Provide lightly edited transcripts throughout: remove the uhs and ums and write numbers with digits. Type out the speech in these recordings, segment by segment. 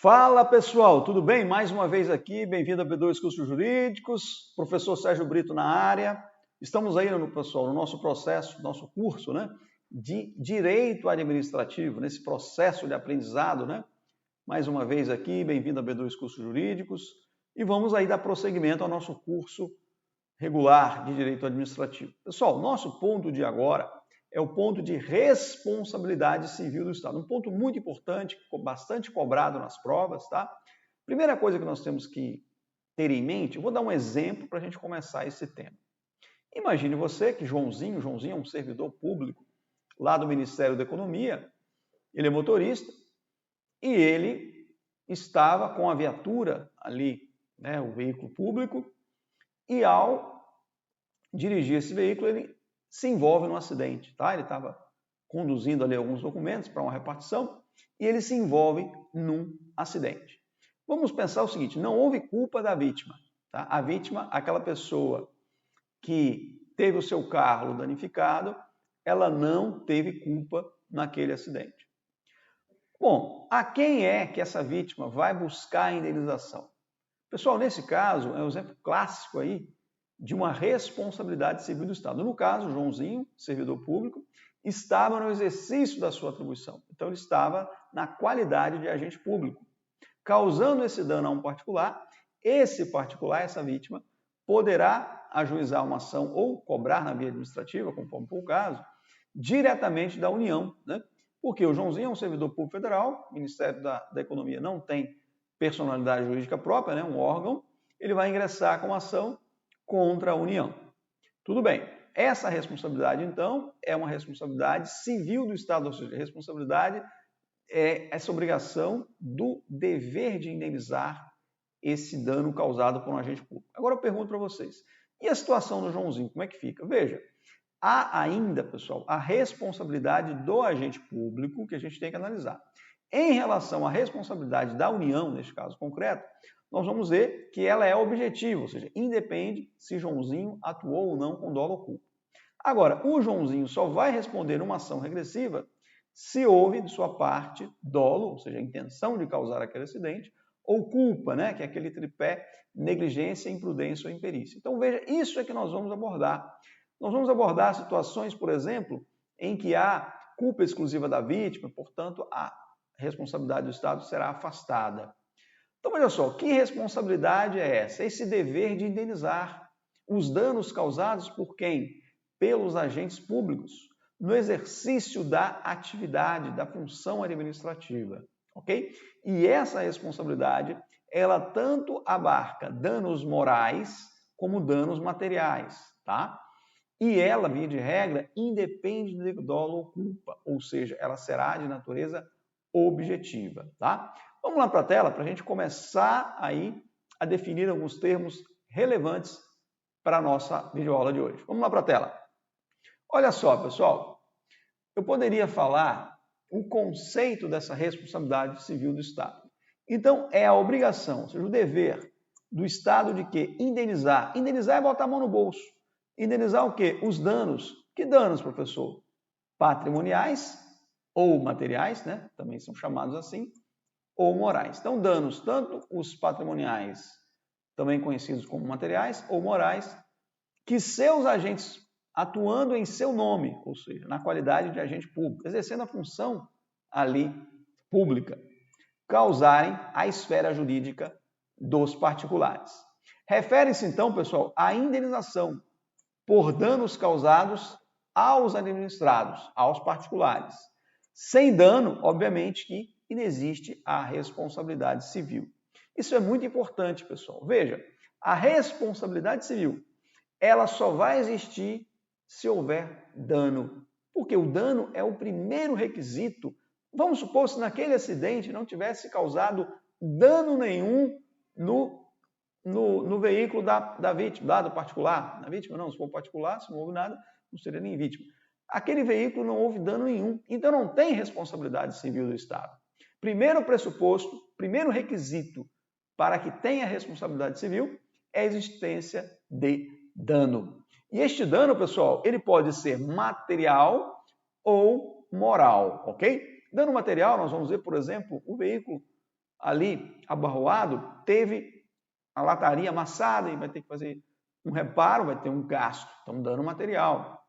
Fala pessoal, tudo bem? Mais uma vez aqui, bem-vindo a B2 Cursos Jurídicos, professor Sérgio Brito na área. Estamos aí, pessoal, no nosso processo, nosso curso, né, de Direito Administrativo, nesse processo de aprendizado, né? Mais uma vez aqui, bem-vindo a B2 Cursos Jurídicos e vamos aí dar prosseguimento ao nosso curso regular de Direito Administrativo. Pessoal, nosso ponto de agora é o ponto de responsabilidade civil do Estado. Um ponto muito importante, bastante cobrado nas provas, tá? Primeira coisa que nós temos que ter em mente, eu vou dar um exemplo para a gente começar esse tema. Imagine você que Joãozinho é um servidor público lá do Ministério da Economia, ele é motorista e ele estava com a viatura ali, né, o veículo público, e ao dirigir esse veículo, ele se envolve num acidente, tá? Ele estava conduzindo ali alguns documentos para uma repartição e ele se envolve num acidente. Vamos pensar o seguinte, não houve culpa da vítima, tá? A vítima, aquela pessoa que teve o seu carro danificado, ela não teve culpa naquele acidente. Bom, a quem é que essa vítima vai buscar a indenização? Pessoal, nesse caso, é um exemplo clássico aí de uma responsabilidade civil do Estado. No caso, Joãozinho, servidor público, estava no exercício da sua atribuição. Então, ele estava na qualidade de agente público. Causando esse dano a um particular, esse particular, essa vítima, poderá ajuizar uma ação ou cobrar na via administrativa, conforme for o caso, diretamente da União, né? Porque o Joãozinho é um servidor público federal, o Ministério da Economia não tem personalidade jurídica própria, né? Um órgão, ele vai ingressar com uma ação contra a União. Tudo bem. Essa responsabilidade, então, é uma responsabilidade civil do Estado, ou seja, a responsabilidade é essa obrigação do dever de indenizar esse dano causado por um agente público. Agora eu pergunto para vocês, e a situação do Joãozinho, como é que fica? Veja, há ainda, pessoal, a responsabilidade do agente público que a gente tem que analisar. Em relação à responsabilidade da União, neste caso concreto, nós vamos ver que ela é objetiva, ou seja, independe se Joãozinho atuou ou não com dolo ou culpa. Agora, o Joãozinho só vai responder uma ação regressiva se houve de sua parte dolo, ou seja, a intenção de causar aquele acidente, ou culpa, né, que é aquele tripé negligência, imprudência ou imperícia. Então, veja, isso é que nós vamos abordar. Nós vamos abordar situações, por exemplo, em que há culpa exclusiva da vítima, portanto, a responsabilidade do Estado será afastada. Então, olha só, que responsabilidade é essa? Esse dever de indenizar os danos causados por quem? Pelos agentes públicos, no exercício da atividade, da função administrativa, ok? E essa responsabilidade, ela tanto abarca danos morais como danos materiais, tá? E ela, via de regra, independe de dolo ou culpa, ou seja, ela será de natureza objetiva, tá? Vamos lá para a tela para a gente começar aí a definir alguns termos relevantes para a nossa videoaula de hoje. Vamos lá para a tela. Olha só, pessoal, eu poderia falar o conceito dessa responsabilidade civil do Estado. Então, é a obrigação, ou seja, o dever do Estado de quê? Indenizar. Indenizar é botar a mão no bolso. Indenizar o quê? Os danos. Que danos, professor? Patrimoniais ou materiais, né? Também são chamados assim, ou morais. Então, danos, tanto os patrimoniais, também conhecidos como materiais, ou morais, que seus agentes atuando em seu nome, ou seja, na qualidade de agente público, exercendo a função ali pública, causarem à esfera jurídica dos particulares. Refere-se, então, pessoal, à indenização por danos causados aos administrados, aos particulares. Sem dano, obviamente, que inexiste a responsabilidade civil. Isso é muito importante, pessoal. Veja, a responsabilidade civil, ela só vai existir se houver dano, porque o dano é o primeiro requisito. Vamos supor se naquele acidente não tivesse causado dano nenhum no veículo da vítima, lá do particular. Na vítima não, se for particular, se não houve nada, não seria nem vítima. Aquele veículo não houve dano nenhum, então não tem responsabilidade civil do Estado. Primeiro pressuposto, primeiro requisito para que tenha responsabilidade civil é a existência de dano. E este dano, pessoal, ele pode ser material ou moral, ok? Dano material, nós vamos ver, por exemplo, o veículo ali abarroado, teve a lataria amassada e vai ter que fazer um reparo, vai ter um gasto, então um dano material.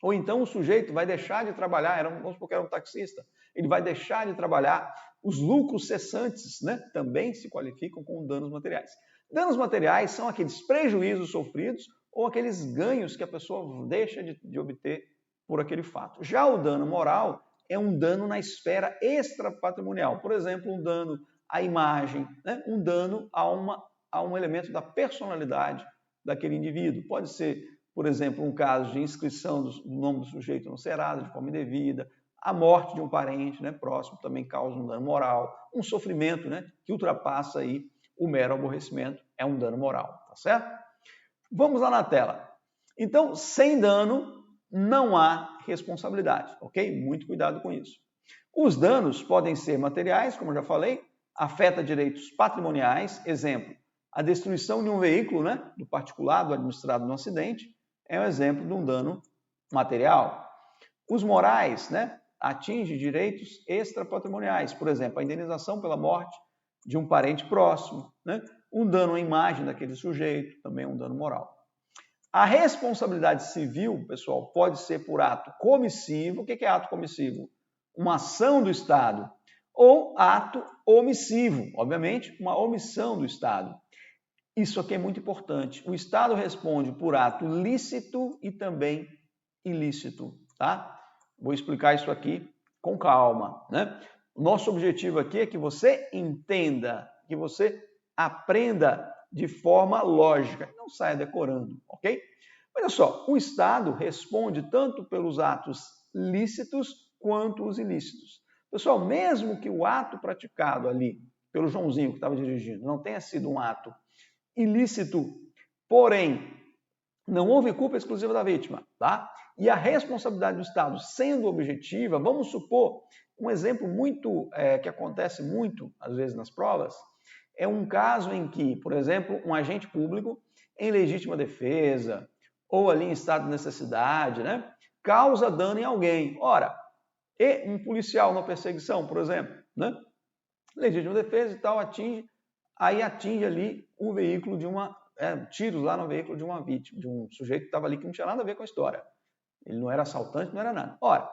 Ou então o sujeito vai deixar de trabalhar, vamos supor que era um taxista, ele vai deixar de trabalhar, os lucros cessantes, né, também se qualificam como danos materiais. Danos materiais são aqueles prejuízos sofridos ou aqueles ganhos que a pessoa deixa de obter por aquele fato. Já o dano moral é um dano na esfera extrapatrimonial, por exemplo, um dano à imagem, né, um dano a um elemento da personalidade daquele indivíduo. Pode ser, por exemplo, um caso de inscrição do nome do sujeito no Serasa de forma indevida, a morte de um parente, né, próximo também causa um dano moral, um sofrimento, né, que ultrapassa aí o mero aborrecimento, é um dano moral, tá certo? Vamos lá na tela. Então, sem dano, não há responsabilidade, ok? Muito cuidado com isso. Os danos podem ser materiais, como eu já falei, afeta direitos patrimoniais, exemplo, a destruição de um veículo, né, do particular, do administrado no acidente, é um exemplo de um dano material. Os morais, né, atinge direitos extrapatrimoniais, por exemplo, a indenização pela morte de um parente próximo, né, um dano à imagem daquele sujeito, também é um dano moral. A responsabilidade civil, pessoal, pode ser por ato comissivo. O que é ato comissivo? Uma ação do Estado. Ou ato omissivo, obviamente, uma omissão do Estado. Isso aqui é muito importante. O Estado responde por ato lícito e também ilícito, tá? Vou explicar isso aqui com calma, né? O nosso objetivo aqui é que você entenda, que você aprenda de forma lógica, não saia decorando, ok? Olha só, o Estado responde tanto pelos atos lícitos quanto os ilícitos. Pessoal, mesmo que o ato praticado ali pelo Joãozinho que estava dirigindo não tenha sido um ato ilícito, porém, não houve culpa exclusiva da vítima, tá? E a responsabilidade do Estado sendo objetiva, vamos supor, um exemplo que acontece muito, às vezes, nas provas, é um caso em que, por exemplo, um agente público, em legítima defesa, ou ali em estado de necessidade, né, causa dano em alguém. Ora, e um policial na perseguição, por exemplo, né, legítima defesa e tal, atinge ali o veículo de tiros lá no veículo de uma vítima, de um sujeito que estava ali que não tinha nada a ver com a história. Ele não era assaltante, não era nada. Ora,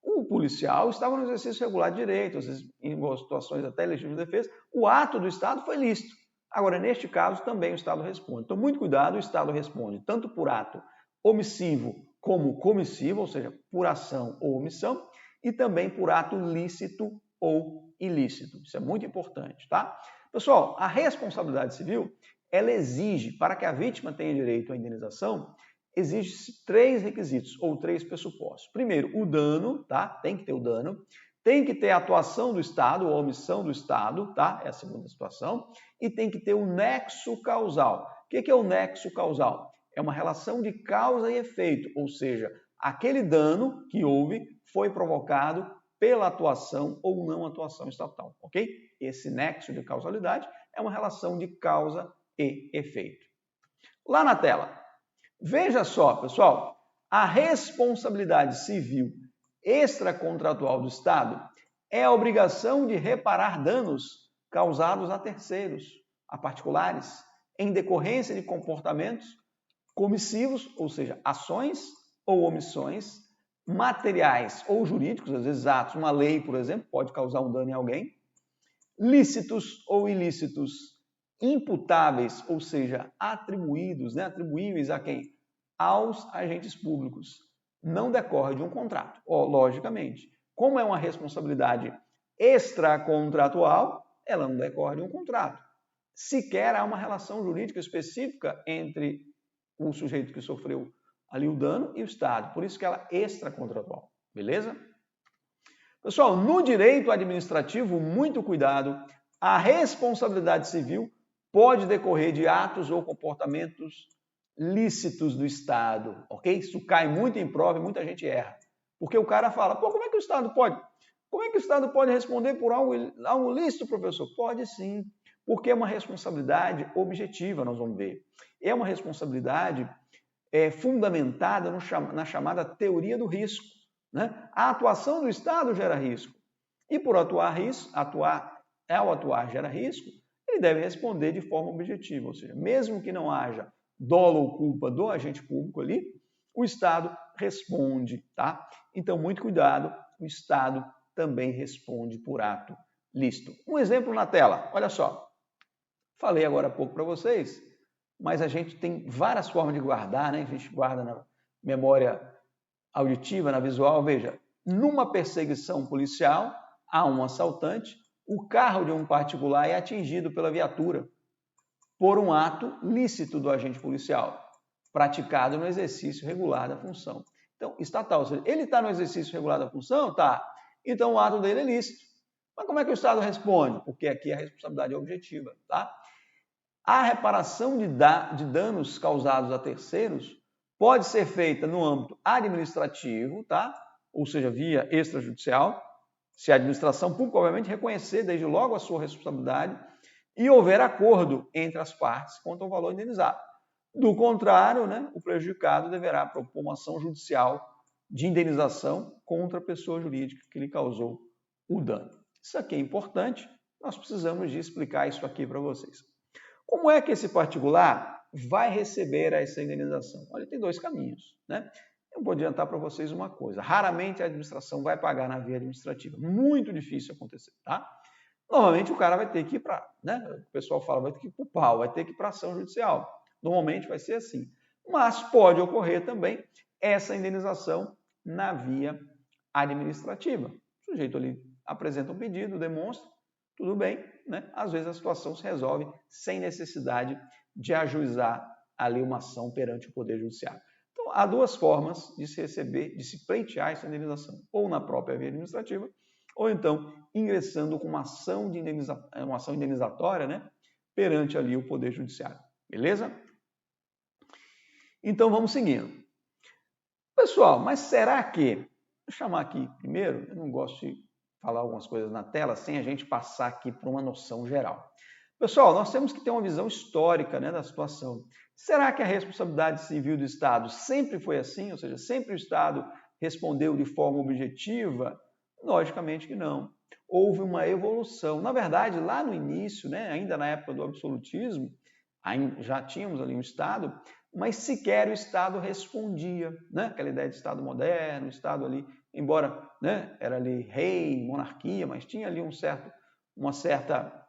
o policial estava no exercício regular de direito, às vezes em situações até legítima defesa, o ato do Estado foi lícito. Agora, neste caso, também o Estado responde. Então, muito cuidado, o Estado responde tanto por ato omissivo como comissivo, ou seja, por ação ou omissão, e também por ato lícito ou ilícito. Isso é muito importante, tá? Pessoal, a responsabilidade civil, ela exige, para que a vítima tenha direito à indenização, exige-se 3 requisitos, ou 3 pressupostos. Primeiro, o dano, tá? Tem que ter o dano. Tem que ter a atuação do Estado, ou a omissão do Estado, tá? É a segunda situação. E tem que ter o nexo causal. O que é o nexo causal? É uma relação de causa e efeito, ou seja, aquele dano que houve foi provocado pela atuação ou não atuação estatal, ok? Esse nexo de causalidade é uma relação de causa e efeito. Lá na tela, veja só, pessoal, a responsabilidade civil extracontratual do Estado é a obrigação de reparar danos causados a terceiros, a particulares, em decorrência de comportamentos comissivos, ou seja, ações ou omissões, materiais ou jurídicos, às vezes atos, uma lei, por exemplo, pode causar um dano em alguém, lícitos ou ilícitos, imputáveis, ou seja, atribuídos, né? Atribuíveis a quem? Aos agentes públicos. Não decorre de um contrato, logicamente. Como é uma responsabilidade extracontratual, ela não decorre de um contrato. Sequer há uma relação jurídica específica entre o sujeito que sofreu ali o dano e o Estado. Por isso que ela é extracontratual. Beleza? Pessoal, no direito administrativo, muito cuidado, a responsabilidade civil pode decorrer de atos ou comportamentos lícitos do Estado, ok? Isso cai muito em prova e muita gente erra. Porque o cara fala, pô, como é que o Estado pode? Como é que o Estado pode responder por algo lícito, professor? Pode sim, porque é uma responsabilidade objetiva, nós vamos ver. É uma responsabilidade fundamentada na chamada teoria do risco. Né? A atuação do Estado gera risco. E por atuar ao atuar gera risco, ele deve responder de forma objetiva, ou seja, mesmo que não haja dolo ou culpa do agente público ali, o Estado responde, tá? Então, muito cuidado, o Estado também responde por ato lícito. Um exemplo na tela, olha só. Falei agora há pouco para vocês, mas a gente tem várias formas de guardar, né? A gente guarda na memória auditiva, na visual. Veja, numa perseguição policial a um assaltante, o carro de um particular é atingido pela viatura por um ato lícito do agente policial, praticado no exercício regular da função. Então, estatal, ou seja, ele está no exercício regular da função? Tá. Então, o ato dele é lícito. Mas como é que o Estado responde? Porque aqui a responsabilidade é objetiva, tá? A reparação de danos causados a terceiros pode ser feita no âmbito administrativo, tá? Ou seja, via extrajudicial, se a administração pública, obviamente, reconhecer desde logo a sua responsabilidade e houver acordo entre as partes quanto ao valor indenizado. Do contrário, né, o prejudicado deverá propor uma ação judicial de indenização contra a pessoa jurídica que lhe causou o dano. Isso aqui é importante, nós precisamos de explicar isso aqui para vocês. Como é que esse particular vai receber essa indenização? Olha, tem dois caminhos, né? Eu vou adiantar para vocês uma coisa. Raramente a administração vai pagar na via administrativa. Muito difícil acontecer, tá? Normalmente o cara vai ter que ir para, né? O pessoal fala, vai ter que ir para o pau, vai ter que ir para a ação judicial. Normalmente vai ser assim. Mas pode ocorrer também essa indenização na via administrativa. O sujeito ali apresenta um pedido, demonstra, tudo bem, né? Às vezes a situação se resolve sem necessidade de ajuizar ali uma ação perante o Poder Judiciário. Então, há duas formas de se receber, de se pleitear essa indenização, ou na própria via administrativa, ou então ingressando com uma ação, uma ação indenizatória, né, perante ali o Poder Judiciário. Beleza? Então, vamos seguindo. Pessoal, mas será que... Vou chamar aqui primeiro, eu não gosto de falar algumas coisas na tela sem a gente passar aqui por uma noção geral. Pessoal, nós temos que ter uma visão histórica, né, da situação. Será que a responsabilidade civil do Estado sempre foi assim? Ou seja, sempre o Estado respondeu de forma objetiva? Logicamente que não. Houve uma evolução. Na verdade, lá no início, né, ainda na época do absolutismo, já tínhamos ali um Estado, mas sequer o Estado respondia, né? Aquela ideia de Estado moderno, o Estado ali, embora, né, era ali rei, monarquia, mas tinha ali uma certa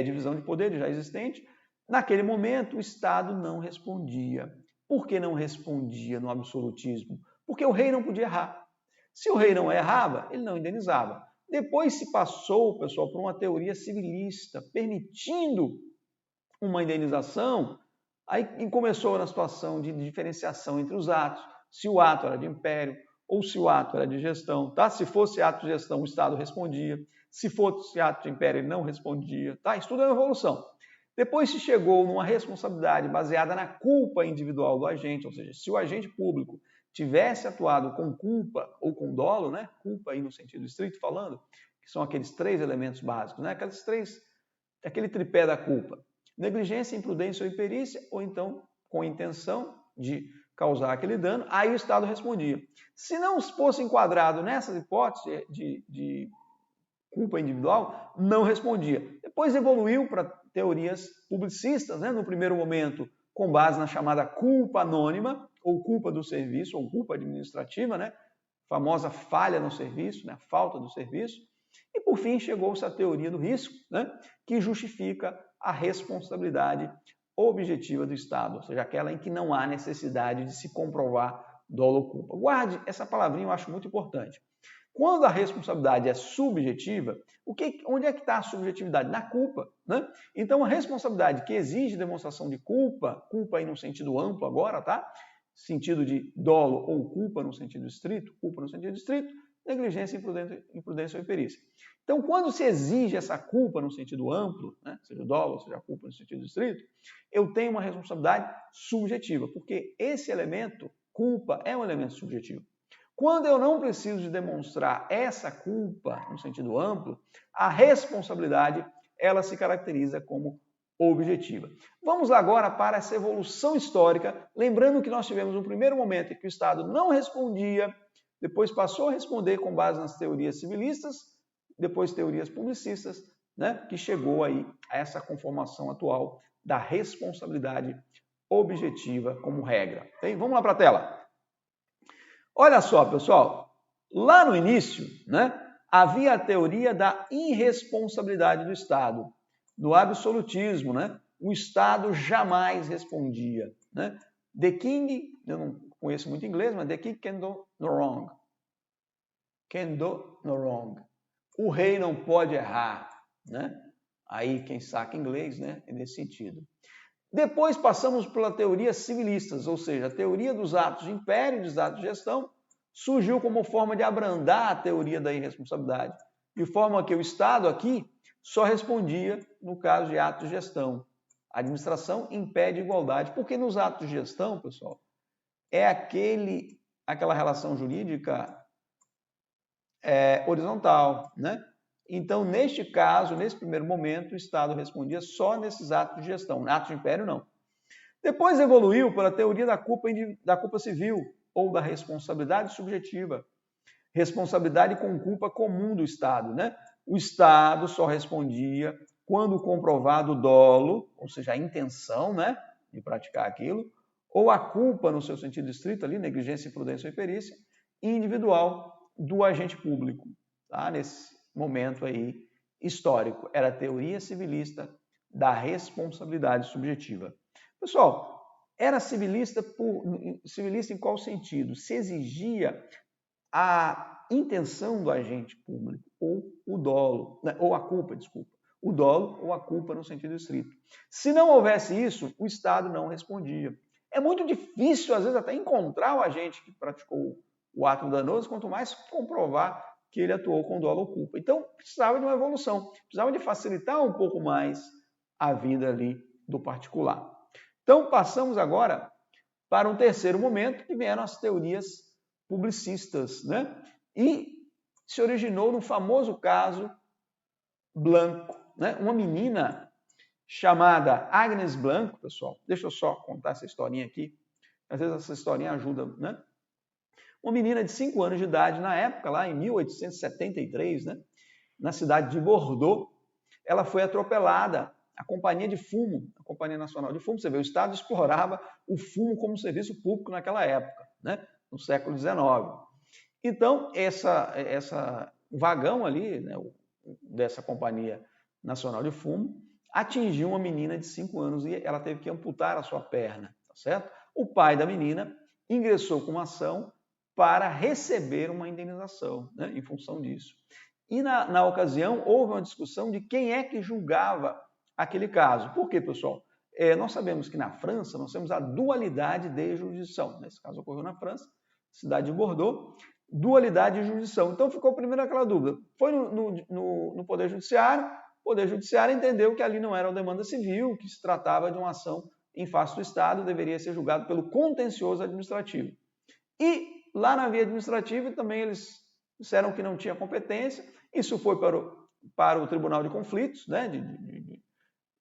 divisão de poder já existente. Naquele momento, o Estado não respondia. Por que não respondia no absolutismo? Porque o rei não podia errar. Se o rei não errava, ele não indenizava. Depois se passou, pessoal, por uma teoria civilista, permitindo uma indenização. Aí começou na situação de diferenciação entre os atos, se o ato era de império ou se o ato era de gestão, tá? Se fosse ato de gestão, o Estado respondia. Se fosse ato de império, ele não respondia, tá? Isso tudo é uma evolução. Depois se chegou numa responsabilidade baseada na culpa individual do agente, ou seja, se o agente público tivesse atuado com culpa ou com dolo, né? Culpa aí no sentido estrito falando, que são aqueles três elementos básicos, né? Aquele tripé da culpa. Negligência, imprudência ou imperícia, ou então com intenção de causar aquele dano, aí o Estado respondia. Se não fosse enquadrado nessas hipóteses de culpa individual, não respondia. Depois evoluiu para teorias publicistas, né? No primeiro momento, com base na chamada culpa anônima, ou culpa do serviço, ou culpa administrativa, né? Famosa falha no serviço, né? Falta do serviço. E, por fim, chegou-se à teoria do risco, né? Que justifica a responsabilidade objetiva do Estado, ou seja, aquela em que não há necessidade de se comprovar dolo ou culpa. Guarde essa palavrinha, eu acho muito importante. Quando a responsabilidade é subjetiva, onde é que está a subjetividade? Na culpa, né? Então, a responsabilidade que exige demonstração de culpa aí no sentido amplo agora, tá? Sentido de dolo ou culpa no sentido estrito, negligência, imprudência ou imperícia. Então, quando se exige essa culpa no sentido amplo, né, seja dolo, seja culpa no sentido estrito, eu tenho uma responsabilidade subjetiva, porque esse elemento, culpa, é um elemento subjetivo. Quando eu não preciso de demonstrar essa culpa no sentido amplo, a responsabilidade, ela se caracteriza como objetiva. Vamos agora para essa evolução histórica, lembrando que nós tivemos um primeiro momento em que o Estado não respondia, depois passou a responder com base nas teorias civilistas, depois teorias publicistas, né, que chegou aí a essa conformação atual da responsabilidade objetiva como regra. Bem, vamos lá para a tela. Olha só, pessoal, lá no início, né, havia a teoria da irresponsabilidade do Estado, do absolutismo, né? O Estado jamais respondia, né? The king, eu não conheço muito inglês, mas the king can do no wrong. Can do no wrong. O rei não pode errar, né? Aí quem saca inglês, né, é nesse sentido. Depois passamos pela teoria civilistas, ou seja, a teoria dos atos de império e dos atos de gestão surgiu como forma de abrandar a teoria da irresponsabilidade, de forma que o Estado aqui só respondia no caso de atos de gestão. A administração impede igualdade, porque nos atos de gestão, pessoal, é aquela relação jurídica horizontal, né? Então, neste caso, nesse primeiro momento, o Estado respondia só nesses atos de gestão, atos de império não. Depois evoluiu para a teoria da culpa civil, ou da responsabilidade subjetiva. Responsabilidade com culpa comum do Estado, né? O Estado só respondia quando comprovado o dolo, ou seja, a intenção, né, de praticar aquilo, ou a culpa no seu sentido estrito ali, negligência, imprudência ou imperícia, individual do agente público, tá? Nesse momento aí histórico, era a teoria civilista da responsabilidade subjetiva. Pessoal, era civilista em qual sentido? Se exigia a intenção do agente público, ou o dolo, ou a culpa, desculpa. O dolo ou a culpa no sentido estrito. Se não houvesse isso, o Estado não respondia. É muito difícil, às vezes, até encontrar o agente que praticou o ato danoso, quanto mais comprovar que ele atuou com dolo ou culpa. Então, precisava de uma evolução, precisava de facilitar um pouco mais a vida ali do particular. Então, passamos agora para um terceiro momento, que vieram as teorias publicistas, né? E se originou no famoso caso Blanco, né? Uma menina chamada Agnes Blanco, pessoal, deixa eu só contar essa historinha aqui, às vezes essa historinha ajuda, né? Uma menina de 5 anos de idade, na época, lá em 1873, né? Na cidade de Bordeaux, ela foi atropelada. A Companhia de Fumo, a Companhia Nacional de Fumo, você vê, o Estado explorava o fumo como serviço público naquela época, né? No século XIX. Então, essa vagão ali, né, dessa Companhia Nacional de Fumo, atingiu uma menina de 5 anos e ela teve que amputar a sua perna, tá certo? O pai da menina ingressou com uma ação para receber uma indenização, né, em função disso. E na ocasião houve uma discussão de quem é que julgava aquele caso. Por quê, pessoal? Nós sabemos que na França nós temos a dualidade de jurisdição. Nesse caso ocorreu na França, cidade de Bordeaux, dualidade de jurisdição. Então ficou primeiro aquela dúvida. Foi no Poder Judiciário, o Poder Judiciário entendeu que ali não era uma demanda civil, que se tratava de uma ação em face do Estado, deveria ser julgado pelo contencioso administrativo. E lá na via administrativa também eles disseram que não tinha competência, isso foi para o Tribunal de Conflitos, né,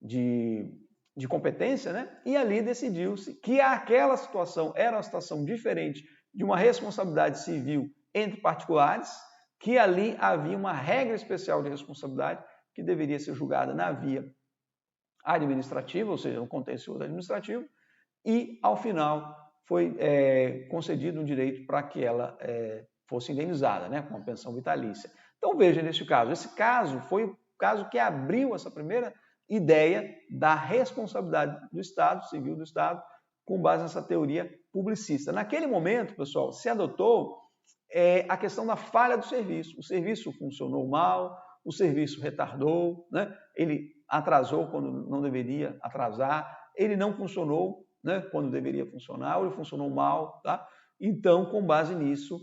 de competência, né, e ali decidiu-se que aquela situação era uma situação diferente de uma responsabilidade civil entre particulares, que ali havia uma regra especial de responsabilidade que deveria ser julgada na via administrativa, ou seja, no contencioso administrativo, e, ao final, foi concedido um direito para que ela fosse indenizada, né, com uma pensão vitalícia. Então, veja neste caso, esse caso foi o caso que abriu essa primeira ideia da responsabilidade do Estado, civil do Estado, com base nessa teoria publicista. Naquele momento, pessoal, se adotou a questão da falha do serviço. O serviço funcionou mal, o serviço retardou, né? Ele atrasou quando não deveria atrasar, ele não funcionou, né, quando deveria funcionar, ou ele funcionou mal, tá? Então, com base nisso,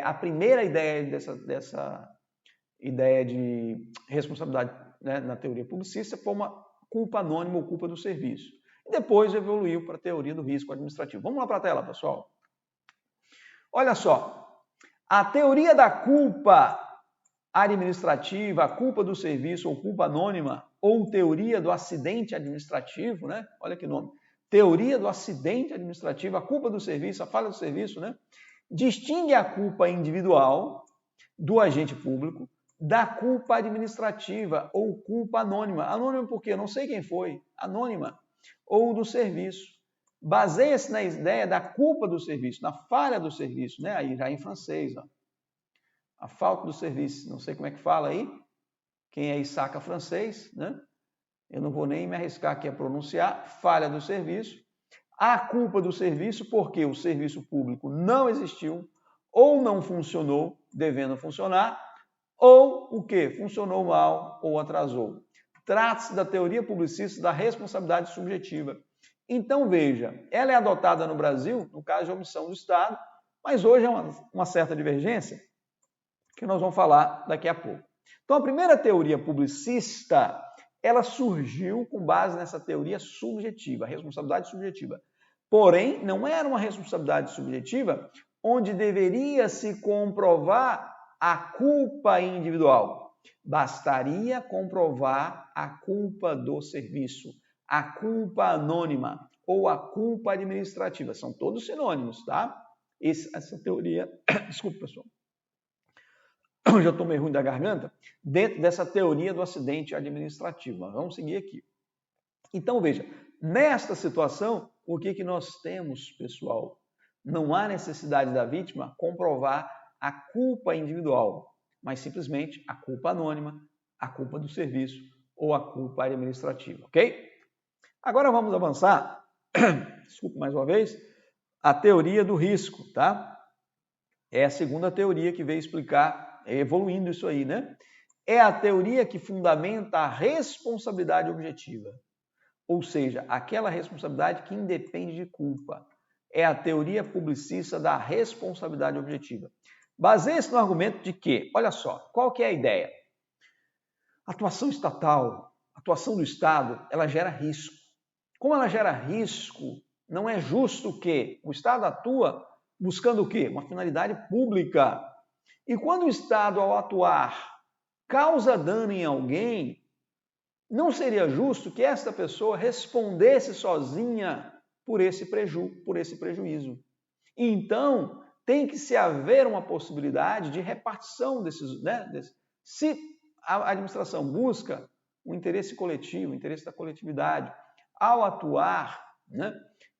a primeira ideia dessa ideia de responsabilidade, né, na teoria publicista foi uma culpa anônima ou culpa do serviço. E depois evoluiu para a teoria do risco administrativo. Vamos lá para a tela, pessoal. Olha só, a teoria da culpa administrativa, a culpa do serviço ou culpa anônima, ou teoria do acidente administrativo, né? Olha que nome. Teoria do acidente administrativo, a culpa do serviço, a falha do serviço, né? Distingue a culpa individual do agente público da culpa administrativa ou culpa anônima. Anônima por quê? Eu não sei quem foi. Anônima. Ou do serviço. Baseia-se na ideia da culpa do serviço, na falha do serviço, né? Aí já em francês, ó. A falta do serviço. Não sei como é que fala aí. Quem aí saca francês, né? Eu não vou nem me arriscar aqui a pronunciar. Falha do serviço. A culpa do serviço porque o serviço público não existiu ou não funcionou, devendo funcionar, ou o quê? Funcionou mal ou atrasou. Trata-se da teoria publicista da responsabilidade subjetiva. Então, veja, ela é adotada no Brasil, no caso de omissão do Estado, mas hoje é uma certa divergência que nós vamos falar daqui a pouco. Então, a primeira teoria publicista, ela surgiu com base nessa teoria subjetiva, a responsabilidade subjetiva. Porém, não era uma responsabilidade subjetiva onde deveria se comprovar a culpa individual. Bastaria comprovar a culpa do serviço, a culpa anônima ou a culpa administrativa. São todos sinônimos, tá? Essa teoria... Desculpa, pessoal. Eu já estou meio ruim da garganta. Dentro dessa teoria do acidente administrativo. Mas vamos seguir aqui. Então, veja, nesta situação, o que nós temos, pessoal? Não há necessidade da vítima comprovar a culpa individual, mas simplesmente a culpa anônima, a culpa do serviço ou a culpa administrativa, ok? Agora vamos avançar, desculpe mais uma vez, a teoria do risco, tá? É a segunda teoria que veio explicar, evoluindo isso aí, né? É a teoria que fundamenta a responsabilidade objetiva, ou seja, aquela responsabilidade que independe de culpa. É a teoria publicista da responsabilidade objetiva. Baseia-se no argumento de que, olha só, qual que é a ideia? A atuação estatal, a atuação do Estado, ela gera risco. Como ela gera risco, não é justo que o Estado atua buscando o quê? Uma finalidade pública. E quando o Estado, ao atuar, causa dano em alguém, não seria justo que esta pessoa respondesse sozinha por esse prejuízo. Então, tem que se haver uma possibilidade de repartição desses, né? Se a administração busca o interesse coletivo, o interesse da coletividade, ao atuar, né,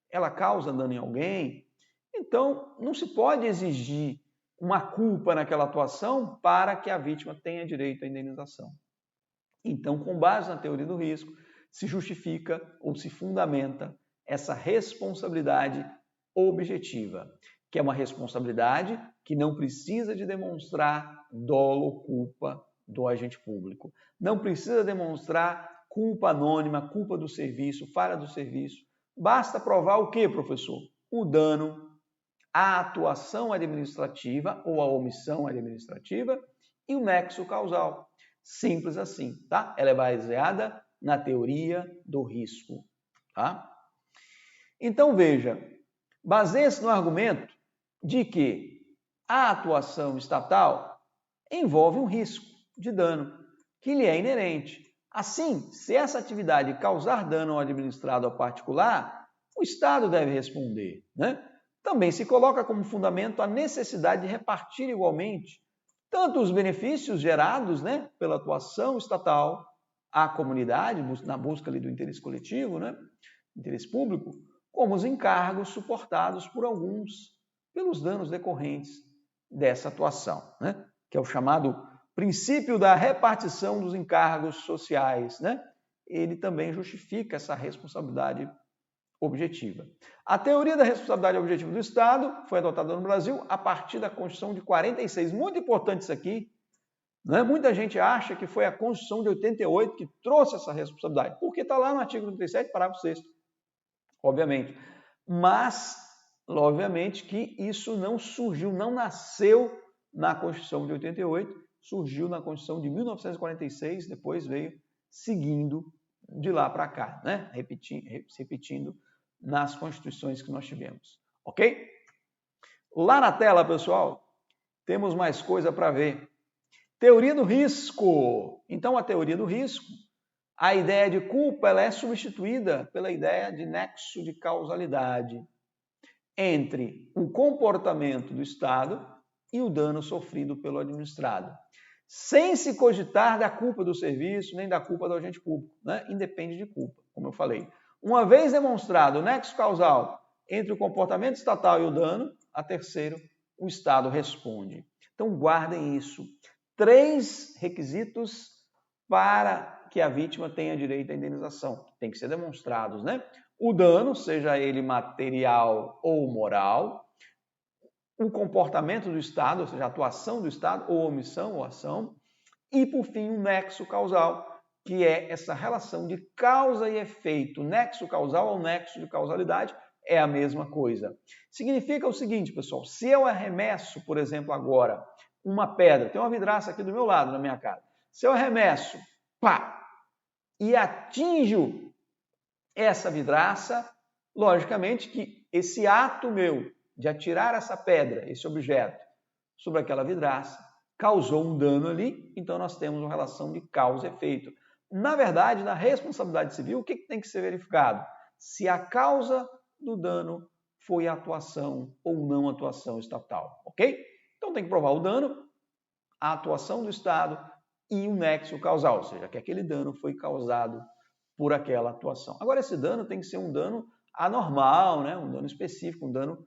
ela causa dano em alguém, então não se pode exigir uma culpa naquela atuação para que a vítima tenha direito à indenização. Então, com base na teoria do risco, se justifica ou se fundamenta essa responsabilidade objetiva, que é uma responsabilidade que não precisa de demonstrar dolo ou culpa do agente público. Não precisa demonstrar culpa anônima, culpa do serviço, falha do serviço. Basta provar o quê, professor? O dano, a atuação administrativa ou a omissão administrativa e o nexo causal. Simples assim, tá? Ela é baseada na teoria do risco, tá? Então, veja, baseia-se no argumento de que a atuação estatal envolve um risco de dano que lhe é inerente. Assim, se essa atividade causar dano ao administrado ou particular, o Estado deve responder, né? Também se coloca como fundamento a necessidade de repartir igualmente tanto os benefícios gerados, né, pela atuação estatal à comunidade, na busca ali do interesse coletivo, né, interesse público, como os encargos suportados por alguns pelos danos decorrentes dessa atuação, né, que é o chamado princípio da repartição dos encargos sociais, né? Ele também justifica essa responsabilidade objetiva. A teoria da responsabilidade objetiva do Estado foi adotada no Brasil a partir da Constituição de 46. Muito importante isso aqui. Né? Muita gente acha que foi a Constituição de 88 que trouxe essa responsabilidade, porque está lá no artigo 37, parágrafo 6º, obviamente. Mas, obviamente, que isso não surgiu, não nasceu na Constituição de 88, surgiu na Constituição de 1946, depois veio seguindo de lá para cá, né? repetindo nas constituições que nós tivemos, ok? Lá na tela, pessoal, temos mais coisa para ver. Teoria do risco. Então, a teoria do risco, a ideia de culpa, ela é substituída pela ideia de nexo de causalidade entre o comportamento do Estado e o dano sofrido pelo administrado. sem se cogitar da culpa do serviço, nem da culpa do agente público, né? Independe de culpa, como eu falei. Uma vez demonstrado o nexo causal entre o comportamento estatal e o dano, a terceiro, o Estado responde. Então, guardem isso. 3 requisitos para que a vítima tenha direito à indenização. Tem que ser demonstrados, né? O dano, seja ele material ou moral, o comportamento do Estado, ou seja, a atuação do Estado, ou omissão ou ação, e, por fim, o nexo causal, que é essa relação de causa e efeito. Nexo causal ou nexo de causalidade é a mesma coisa. Significa o seguinte, pessoal, se eu arremesso, por exemplo, agora, uma pedra, tem uma vidraça aqui do meu lado, na minha casa, se eu arremesso, pá, e atinjo essa vidraça, logicamente que esse ato meu de atirar essa pedra, esse objeto, sobre aquela vidraça, causou um dano ali, então nós temos uma relação de causa e efeito. Na verdade, na responsabilidade civil, o que tem que ser verificado? Se a causa do dano foi a atuação ou não atuação estatal, ok? Então tem que provar o dano, a atuação do Estado e o nexo causal, ou seja, que aquele dano foi causado por aquela atuação. Agora, esse dano tem que ser um dano anormal, né? Um dano específico, um dano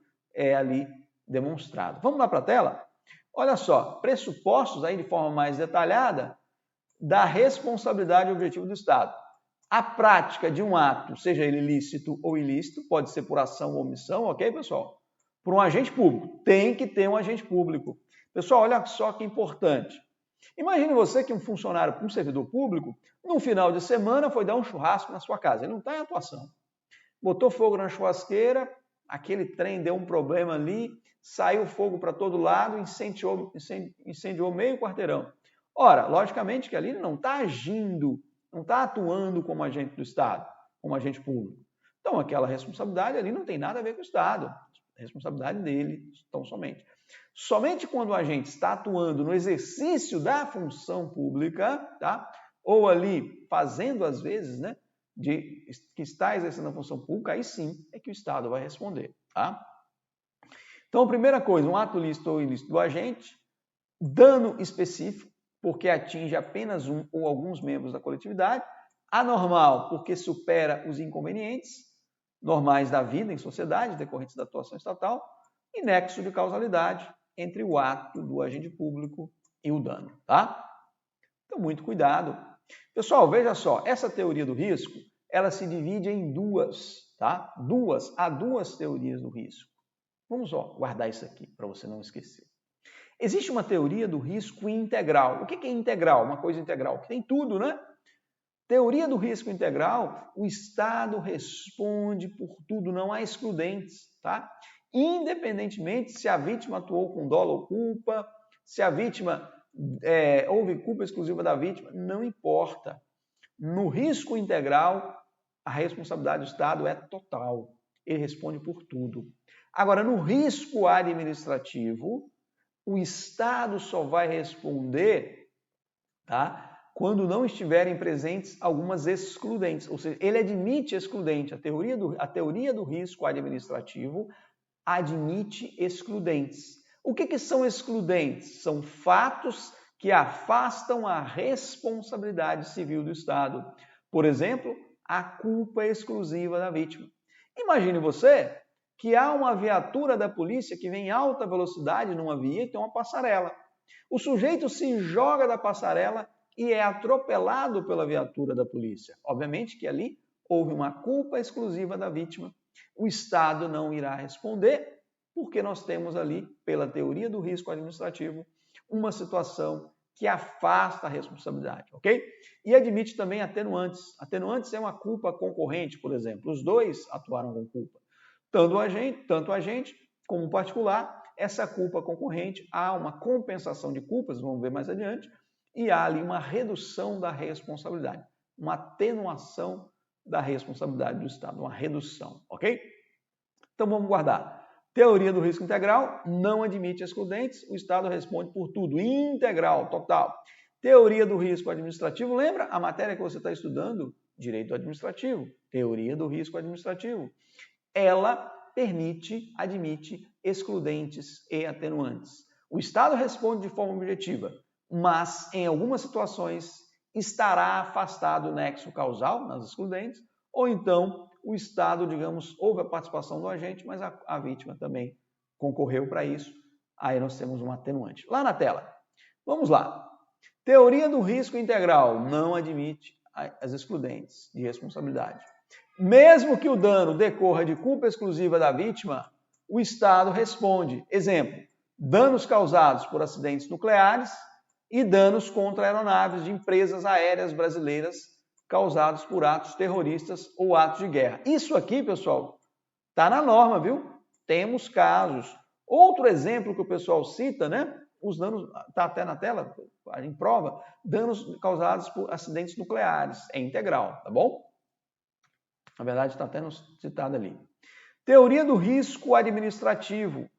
ali demonstrado. Vamos lá para a tela? Olha só, pressupostos aí de forma mais detalhada da responsabilidade objetiva do Estado. A prática de um ato, seja ele lícito ou ilícito, pode ser por ação ou omissão, ok, pessoal? Por um agente público. Tem que ter um agente público. Pessoal, olha só que importante. Imagine você que um funcionário, um servidor público, no final de semana foi dar um churrasco na sua casa. Ele não está em atuação. Botou fogo na churrasqueira, aquele trem deu um problema ali, saiu fogo para todo lado, incendiou meio quarteirão. Ora, logicamente que ali ele não está agindo, não está atuando como agente do Estado, como agente público. Então, aquela responsabilidade ali não tem nada a ver com o Estado. A responsabilidade dele, tão somente. Somente quando o agente está atuando no exercício da função pública, tá? Ou ali fazendo, às vezes, né, que está exercendo a função pública, aí sim é que o Estado vai responder. Tá? Então, primeira coisa, um ato lícito ou ilícito do agente, dano específico, porque atinge apenas um ou alguns membros da coletividade, anormal, porque supera os inconvenientes normais da vida em sociedade, decorrentes da atuação estatal, e nexo de causalidade entre o ato do agente público e o dano. Tá? Então, muito cuidado. Pessoal, veja só, essa teoria do risco, ela se divide em duas, tá? Há duas teorias do risco. Vamos guardar isso aqui, para você não esquecer. Existe uma teoria do risco integral. O que é integral? Uma coisa integral, que tem tudo, né? Teoria do risco integral, o Estado responde por tudo, não há excludentes, tá? Independentemente se a vítima atuou com dolo ou culpa, se a vítima houve culpa exclusiva da vítima, não importa. No risco integral, a responsabilidade do Estado é total. Ele responde por tudo. Agora, no risco administrativo, o Estado só vai responder, tá, quando não estiverem presentes algumas excludentes. Ou seja, ele admite excludente. A teoria do risco administrativo admite excludentes. O que são excludentes? São fatos que afastam a responsabilidade civil do Estado. Por exemplo, a culpa exclusiva da vítima. Imagine você que há uma viatura da polícia que vem em alta velocidade numa via e tem uma passarela. O sujeito se joga da passarela e é atropelado pela viatura da polícia. Obviamente que ali houve uma culpa exclusiva da vítima. O Estado não irá responder, porque nós temos ali, pela teoria do risco administrativo, uma situação que afasta a responsabilidade, ok? E admite também atenuantes. Atenuantes é uma culpa concorrente, por exemplo. Os dois atuaram com culpa. Tanto a gente como o particular, essa culpa concorrente, há uma compensação de culpas, vamos ver mais adiante, e há ali uma redução da responsabilidade, uma atenuação da responsabilidade do Estado, uma redução, ok? Então vamos guardar. Teoria do risco integral não admite excludentes, o Estado responde por tudo, integral, total. Teoria do risco administrativo, lembra a matéria que você está estudando? Direito administrativo, teoria do risco administrativo. Ela admite excludentes e atenuantes. O Estado responde de forma objetiva. mas em algumas situações estará afastado o nexo causal nas excludentes, ou então o Estado, digamos, houve a participação do agente, mas a vítima também concorreu para isso. Aí nós temos um atenuante. Lá na tela. Vamos lá. Teoria do risco integral não admite as excludentes de responsabilidade. Mesmo que o dano decorra de culpa exclusiva da vítima, o Estado responde. Exemplo, danos causados por acidentes nucleares e danos contra aeronaves de empresas aéreas brasileiras causados por atos terroristas ou atos de guerra. Isso aqui, pessoal, está na norma, viu? Temos casos. Outro exemplo que o pessoal cita, né? Os danos, está até na tela, em prova, danos causados por acidentes nucleares. É integral, tá bom? Na verdade, está até citado ali. Teoria do risco administrativo.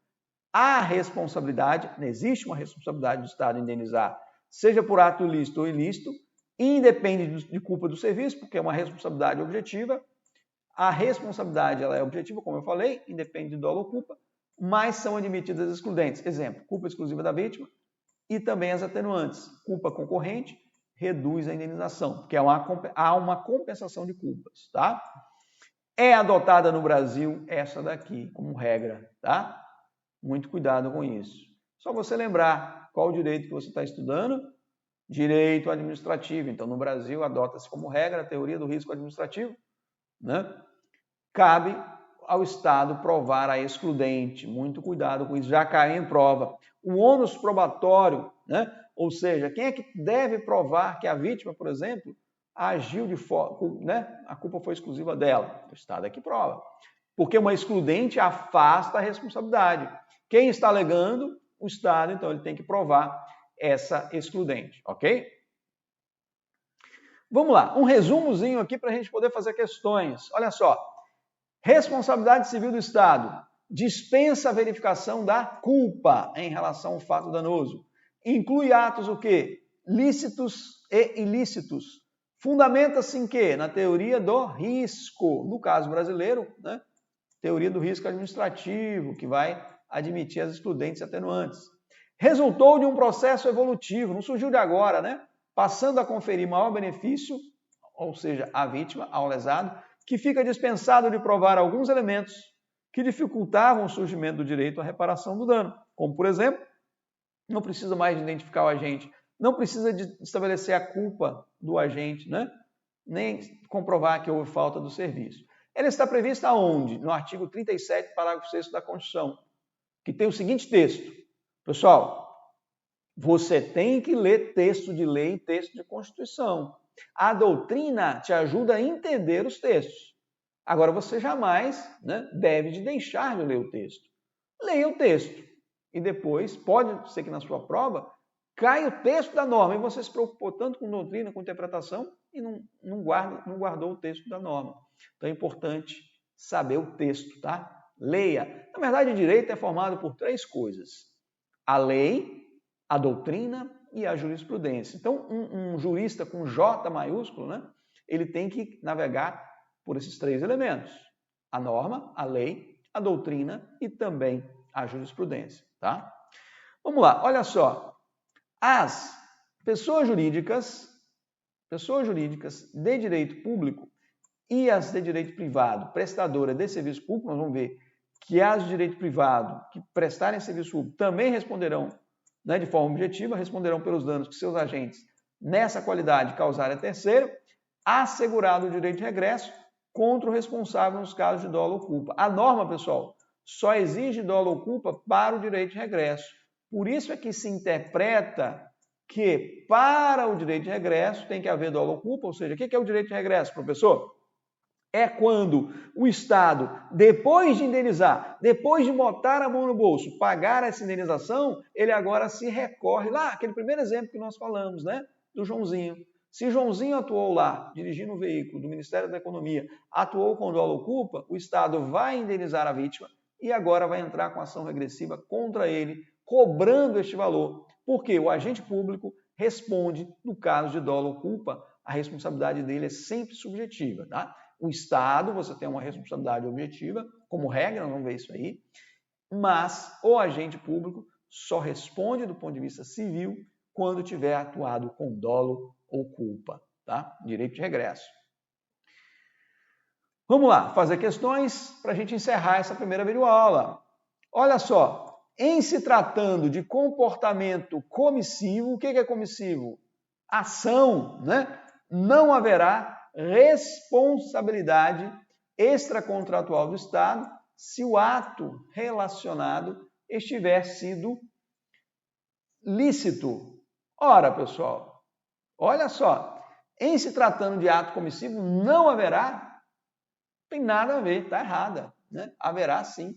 Há responsabilidade, existe uma responsabilidade do Estado em indenizar, seja por ato lícito ou ilícito, independe de culpa do serviço, porque é uma responsabilidade objetiva. A responsabilidade ela é objetiva, como eu falei, independe de dolo ou culpa, mas são admitidas excludentes. Exemplo, culpa exclusiva da vítima e também as atenuantes. Culpa concorrente reduz a indenização, porque há uma compensação de culpas, tá? É adotada no Brasil essa daqui, como regra, tá? Muito cuidado com isso. Só você lembrar qual o direito que você está estudando. Direito administrativo. Então, no Brasil, adota-se como regra a teoria do risco administrativo, né? Cabe ao Estado provar a excludente. Muito cuidado com isso, já caiu em prova. O ônus probatório, né? Ou seja, quem é que deve provar que a vítima, por exemplo, agiu de forma, né? A culpa foi exclusiva dela. O Estado é que prova. Porque uma excludente afasta a responsabilidade. Quem está alegando? O Estado, então ele tem que provar essa excludente, ok? Vamos lá, um resumozinho aqui para a gente poder fazer questões. Olha só, responsabilidade civil do Estado dispensa a verificação da culpa em relação ao fato danoso. Inclui atos o quê? Lícitos e ilícitos. Fundamenta-se em quê? Na teoria do risco. No caso brasileiro, né? Teoria do risco administrativo, que vai admitir as excludentes e atenuantes. Resultou de um processo evolutivo, não surgiu de agora, né? Passando a conferir maior benefício, ou seja, à vítima, ao lesado, que fica dispensado de provar alguns elementos que dificultavam o surgimento do direito à reparação do dano. Como, por exemplo, não precisa mais de identificar o agente, não precisa de estabelecer a culpa do agente, né? Nem comprovar que houve falta do serviço. Ela está prevista onde? No artigo 37, parágrafo 6º da Constituição, que tem o seguinte texto. Pessoal, você tem que ler texto de lei e texto de Constituição. A doutrina te ajuda a entender os textos. Agora, você jamais, né, deve de deixar de ler o texto. Leia o texto. E depois, pode ser que na sua prova, caia o texto da norma. E você se preocupou tanto com doutrina, com interpretação, e não guardou o texto da norma. Então é importante saber o texto, tá? Leia. Na verdade, o direito é formado por 3 coisas. A lei, a doutrina e a jurisprudência. Então, um jurista com J maiúsculo, né, ele tem que navegar por esses 3 elementos. A norma, a lei, a doutrina e também a jurisprudência. Tá? Vamos lá, olha só. As pessoas jurídicas de direito público e as de direito privado, prestadora de serviço público, nós vamos ver que as de direito privado que prestarem serviço público também responderão, né, de forma objetiva, responderão pelos danos que seus agentes nessa qualidade causarem a terceiro, assegurado o direito de regresso contra o responsável nos casos de dolo ou culpa. A norma, pessoal, só exige dolo ou culpa para o direito de regresso. Por isso é que se interpreta que para o direito de regresso tem que haver dolo ou culpa, ou seja, o que é o direito de regresso, professor? É quando o Estado, depois de indenizar, depois de botar a mão no bolso, pagar essa indenização, ele agora se recorre lá, aquele primeiro exemplo que nós falamos, né, do Joãozinho. Se Joãozinho atuou lá, dirigindo o veículo do Ministério da Economia, atuou com dolo ou culpa, o Estado vai indenizar a vítima e agora vai entrar com ação regressiva contra ele, cobrando este valor, porque o agente público responde no caso de dolo ou culpa, a responsabilidade dele é sempre subjetiva, tá? O Estado, você tem uma responsabilidade objetiva, como regra, nós vamos ver isso aí, mas o agente público só responde do ponto de vista civil quando tiver atuado com dolo ou culpa, tá? Direito de regresso. Vamos lá, fazer questões para a gente encerrar essa primeira videoaula. Olha só, em se tratando de comportamento comissivo, o que é comissivo? Ação, né? Não haverá responsabilidade extracontratual do Estado se o ato relacionado estiver sido lícito. Ora, pessoal, olha só, em se tratando de ato comissivo, não haverá, tem nada a ver, está errada, né? Haverá sim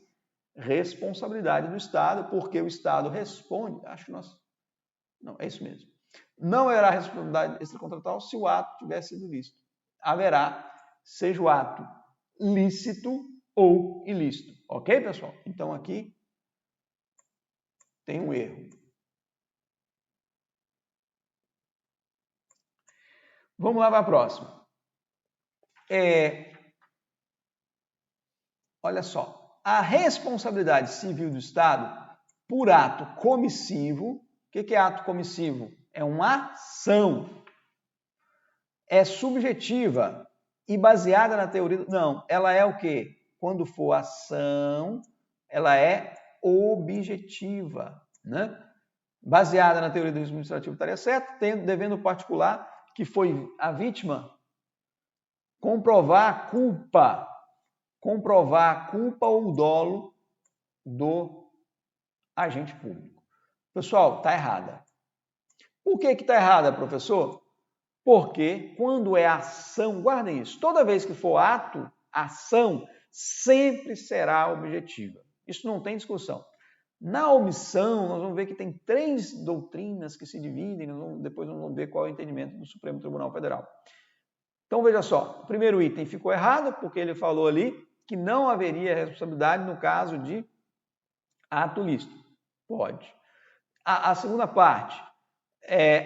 responsabilidade do Estado, porque o Estado responde, acho que nós, não, é isso mesmo. Não haverá responsabilidade extracontratual se o ato tiver sido lícito. Haverá, seja o ato lícito ou ilícito. Ok, pessoal? Então aqui tem um erro. Vamos lá para a próxima. Olha só, a responsabilidade civil do Estado por ato comissivo, o que é ato comissivo? É uma ação. É subjetiva e baseada na teoria... Não, ela é o quê? Quando for ação, ela é objetiva, né? Baseada na teoria do risco administrativo estaria certo, devendo o particular, que foi a vítima, comprovar a culpa ou o dolo do agente público. Pessoal, está errada. Por que está errada, professor? Porque quando é ação, guardem isso, toda vez que for ato, ação, sempre será objetiva. Isso não tem discussão. Na omissão, nós vamos ver que tem 3 doutrinas que se dividem, depois nós vamos ver qual é o entendimento do Supremo Tribunal Federal. Então, veja só, o primeiro item ficou errado, porque ele falou ali que não haveria responsabilidade no caso de ato lícito. Pode. A segunda parte,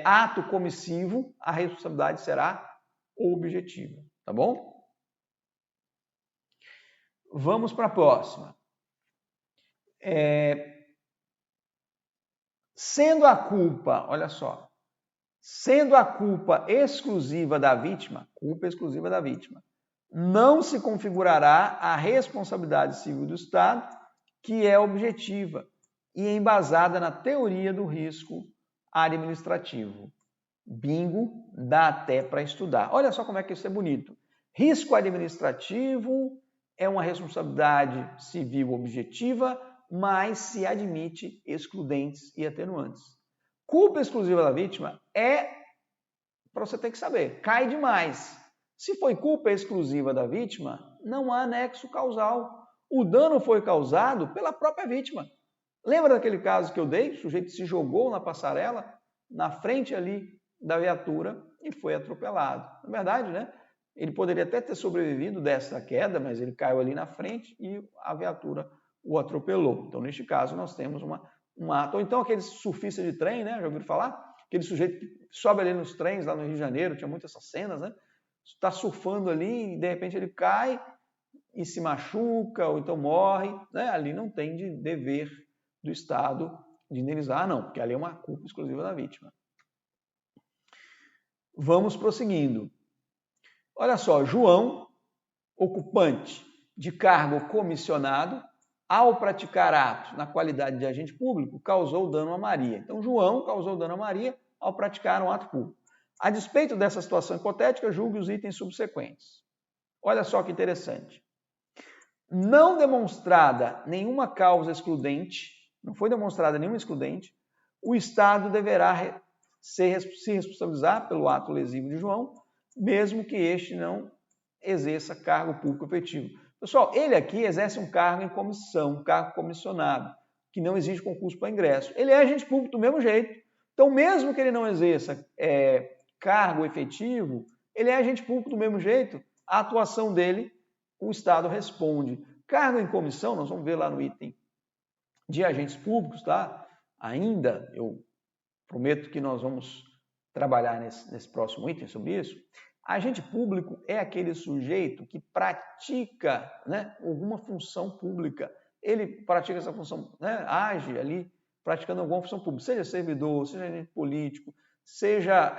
ato comissivo, a responsabilidade será objetiva, tá bom? Vamos para a próxima. Sendo a culpa, olha só, sendo a culpa exclusiva da vítima, não se configurará a responsabilidade civil do Estado, que é objetiva e embasada na teoria do risco administrativo. Bingo, dá até para estudar. Olha só como é que isso é bonito. Risco administrativo é uma responsabilidade civil objetiva, mas se admite excludentes e atenuantes. Culpa exclusiva da vítima para você ter que saber, cai demais. Se foi culpa exclusiva da vítima, não há nexo causal. O dano foi causado pela própria vítima. Lembra daquele caso que eu dei? O sujeito se jogou na passarela, na frente ali da viatura e foi atropelado. Na verdade, né? Ele poderia até ter sobrevivido dessa queda, mas ele caiu ali na frente e a viatura o atropelou. Então, neste caso, nós temos um ato. Ou então aquele surfista de trem, né? Já ouviram falar? Aquele sujeito que sobe ali nos trens lá no Rio de Janeiro, tinha muitas essas cenas, né? Está surfando ali e de repente ele cai e se machuca ou então morre, né? Ali não tem de dever do Estado de indenizar, não, porque ali é uma culpa exclusiva da vítima. Vamos prosseguindo. Olha só, João, ocupante de cargo comissionado, ao praticar ato na qualidade de agente público, causou dano a Maria. Então, João causou dano a Maria ao praticar um ato público. A despeito dessa situação hipotética, julgue os itens subsequentes. Olha só que interessante. Não demonstrada nenhuma causa excludente, não foi demonstrada nenhuma excludente, o Estado deverá se responsabilizar pelo ato lesivo de João, mesmo que este não exerça cargo público efetivo. Pessoal, ele aqui exerce um cargo em comissão, um cargo comissionado, que não exige concurso para ingresso. Ele é agente público do mesmo jeito. Então, mesmo que ele não exerça cargo efetivo, ele é agente público do mesmo jeito. A atuação dele, o Estado responde. Cargo em comissão, nós vamos ver lá no item de agentes públicos, tá? Ainda, eu prometo que nós vamos trabalhar nesse próximo item sobre isso. Agente público é aquele sujeito que pratica, né, alguma função pública. Ele pratica essa função, né, age ali praticando alguma função pública, seja servidor, seja agente político, seja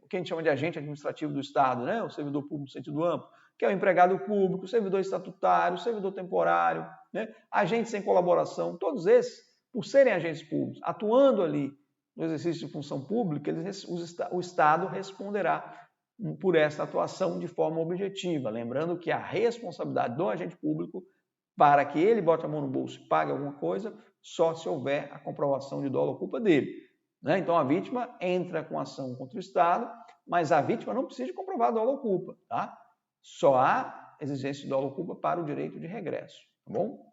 o que a gente chama de agente administrativo do Estado, né? O servidor público no sentido amplo, que é o empregado público, o servidor estatutário, o servidor temporário, né? Agente sem colaboração, todos esses, por serem agentes públicos, atuando ali no exercício de função pública, o Estado responderá por essa atuação de forma objetiva. Lembrando que a responsabilidade do agente público para que ele bote a mão no bolso e pague alguma coisa, só se houver a comprovação de dolo ou culpa dele. Né? Então, a vítima entra com ação contra o Estado, mas a vítima não precisa de comprovar dolo ou culpa. Tá? Só há exigência de dolo ou culpa para o direito de regresso. Tá bom?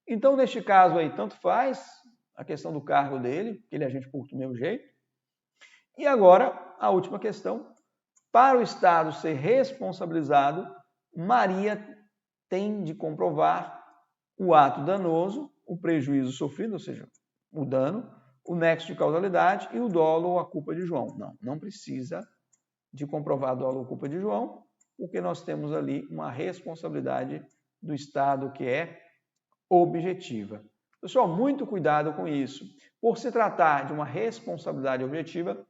Então, neste caso aí, tanto faz a questão do cargo dele, que ele é agente público do mesmo jeito. E agora, a última questão. Para o Estado ser responsabilizado, Maria tem de comprovar o ato danoso, o prejuízo sofrido, ou seja, o dano, o nexo de causalidade e o dolo ou a culpa de João. Não precisa de comprovar dolo ou culpa de João, porque nós temos ali uma responsabilidade do Estado que é objetiva. Pessoal, muito cuidado com isso. Por se tratar de uma responsabilidade objetiva,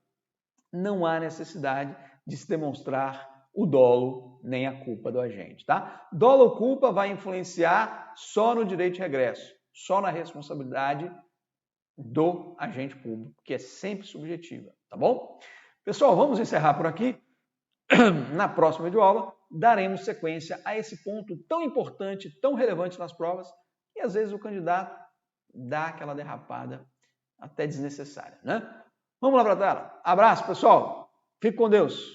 não há necessidade de se demonstrar o dolo nem a culpa do agente, tá? Dolo ou culpa vai influenciar só no direito de regresso, só na responsabilidade do agente público, que é sempre subjetiva, tá bom? Pessoal, vamos encerrar por aqui. Na próxima videoaula, daremos sequência a esse ponto tão importante, tão relevante nas provas, e às vezes o candidato dá aquela derrapada até desnecessária, né? Vamos lá para a tela. Abraço, pessoal. Fique com Deus.